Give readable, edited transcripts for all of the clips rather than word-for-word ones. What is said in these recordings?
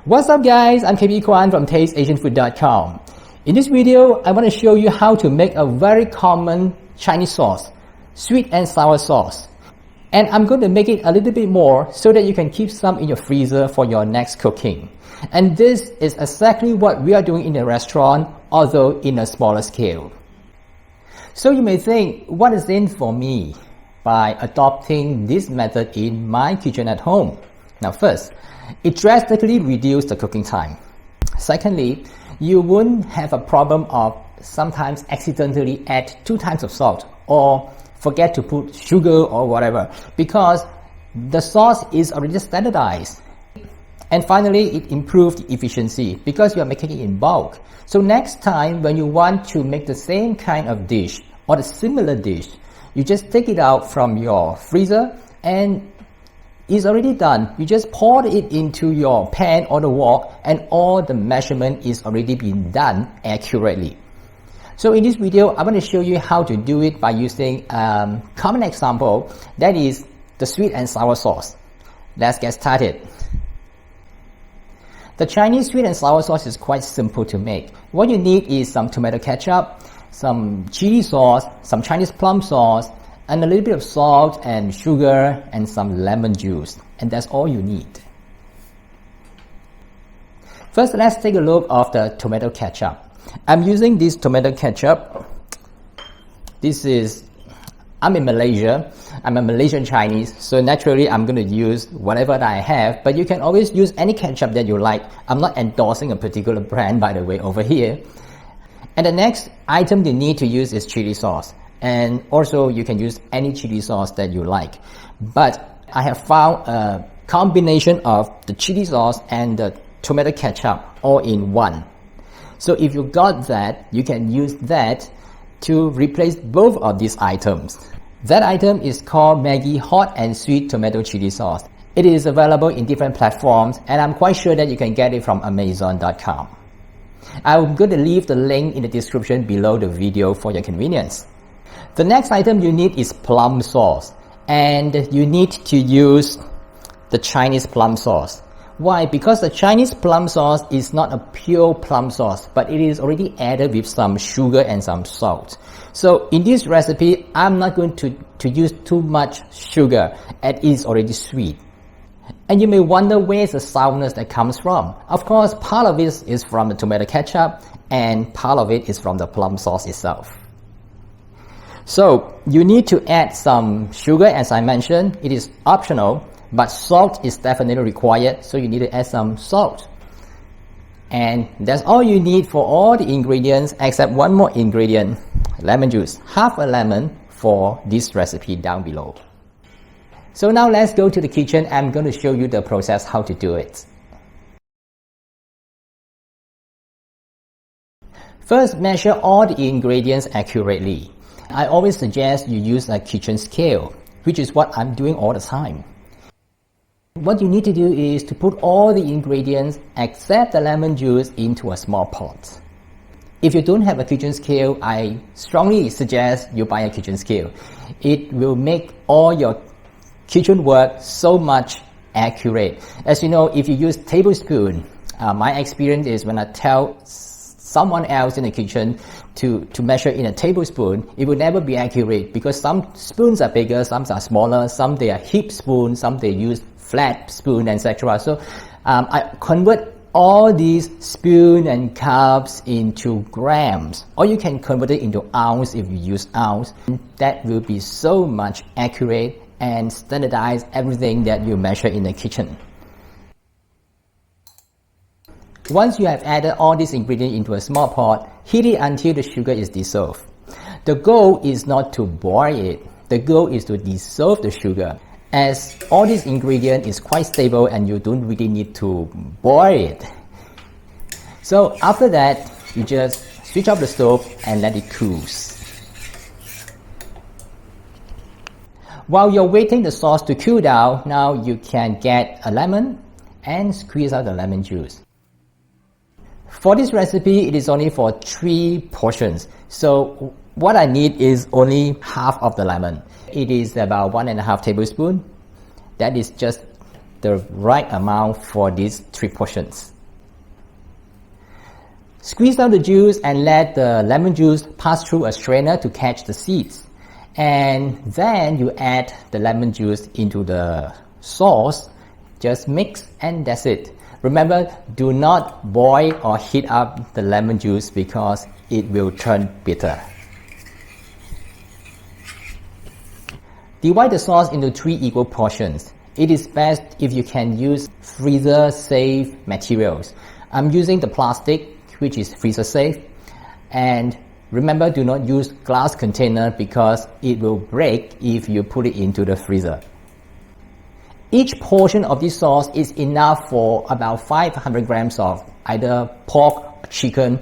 What's up guys, I'm KB Kwan from TasteAsianFood.com. In this video, I want to show you how to make a very common Chinese sauce, sweet and sour sauce. And I'm going to make it a little bit more so that you can keep some in your freezer for your next cooking. And this is exactly what we are doing in the restaurant, although in a smaller scale. So you may think, what is in for me by adopting this method in my kitchen at home? Now first, it drastically reduces the cooking time. Secondly, you won't have a problem of sometimes accidentally add 2 times of salt or forget to put sugar or whatever, because the sauce is already standardized. And finally, it improves the efficiency because you are making it in bulk. So next time when you want to make the same kind of dish or a similar dish, you just take it out from your freezer and it's already done. You just pour it into your pan or the wok and all the measurement is already been done accurately. So in this video, I want to show you how to do it by using a common example, that is the sweet and sour sauce. Let's get started. The Chinese sweet and sour sauce is quite simple to make. What you need is some tomato ketchup, some chili sauce, some Chinese plum sauce, and a little bit of salt and sugar and some lemon juice. And that's all you need. First, let's take a look at the tomato ketchup. I'm using this tomato ketchup. I'm in Malaysia. I'm a Malaysian Chinese, so naturally I'm going to use whatever that I have, but you can always use any ketchup that you like. I'm not endorsing a particular brand, by the way, over here. And the next item you need to use is chili sauce. And also you can use any chili sauce that you like. But I have found a combination of the chili sauce and the tomato ketchup all in one. So if you got that, you can use that to replace both of these items. That item is called Maggi Hot and Sweet Tomato Chili Sauce. It is available in different platforms and I'm quite sure that you can get it from Amazon.com. I'm going to leave the link in the description below the video for your convenience. The next item you need is plum sauce, and you need to use the Chinese plum sauce. Why? Because the Chinese plum sauce is not a pure plum sauce, but it is already added with some sugar and some salt. So in this recipe, I'm not going to use too much sugar, and it is already sweet. And you may wonder where's the sourness that comes from. Of course, part of it is from the tomato ketchup, and part of it is from the plum sauce itself. So you need to add some sugar, as I mentioned. It is optional, but salt is definitely required, so you need to add some salt. And that's all you need for all the ingredients except one more ingredient, lemon juice. Half a lemon for this recipe down below. So now let's go to the kitchen. I'm going to show you the process how to do it. First, measure all the ingredients accurately. I always suggest you use a kitchen scale, which is what I'm doing all the time. What you need to do is to put all the ingredients except the lemon juice into a small pot. If you don't have a kitchen scale, I strongly suggest you buy a kitchen scale. It will make all your kitchen work so much accurate. As you know, if you use tablespoon, my experience is when I tell someone else in the kitchen to measure in a tablespoon, it will never be accurate because some spoons are bigger, some are smaller, some they are hip spoons, some they use flat spoon, etc. So I convert all these spoon and cups into grams, or you can convert it into ounce if you use ounce. That will be so much accurate and standardize everything that you measure in the kitchen. Once you have added all these ingredients into a small pot, heat it until the sugar is dissolved. The goal is not to boil it. The goal is to dissolve the sugar, as all these ingredients is quite stable and you don't really need to boil it. So after that, you just switch off the stove and let it cool. While you're waiting the sauce to cool down, now you can get a lemon and squeeze out the lemon juice. For this recipe, it is only for 3 portions. So what I need is only half of the lemon. It is about 1.5 tablespoons. That is just the right amount for these 3 portions. Squeeze out the juice and let the lemon juice pass through a strainer to catch the seeds. And then you add the lemon juice into the sauce. Just mix and that's it. Remember, do not boil or heat up the lemon juice because it will turn bitter. Divide the sauce into 3 equal portions. It is best if you can use freezer-safe materials. I'm using the plastic, which is freezer-safe. And remember, do not use glass container because it will break if you put it into the freezer. Each portion of this sauce is enough for about 500 grams of either pork or chicken,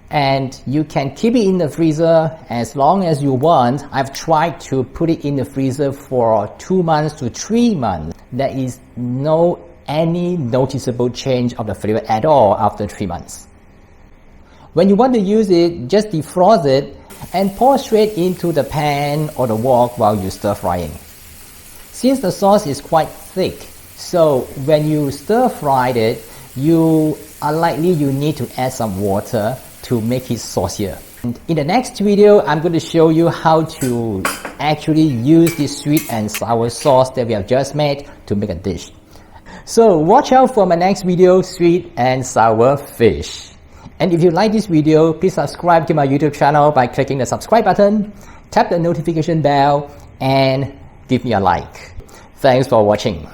and you can keep it in the freezer as long as you want. I've tried to put it in the freezer for 2 months to 3 months. There is no any noticeable change of the flavor at all after 3 months. When you want to use it, just defrost it and pour straight into the pan or the wok while you stir frying. Since the sauce is quite thick, so when you stir fry it, you need to add some water to make it saucier. And in the next video, I'm going to show you how to actually use this sweet and sour sauce that we have just made to make a dish. So watch out for my next video, sweet and sour fish. And if you like this video, please subscribe to my YouTube channel by clicking the subscribe button, tap the notification bell, and give me a like. Thanks for watching.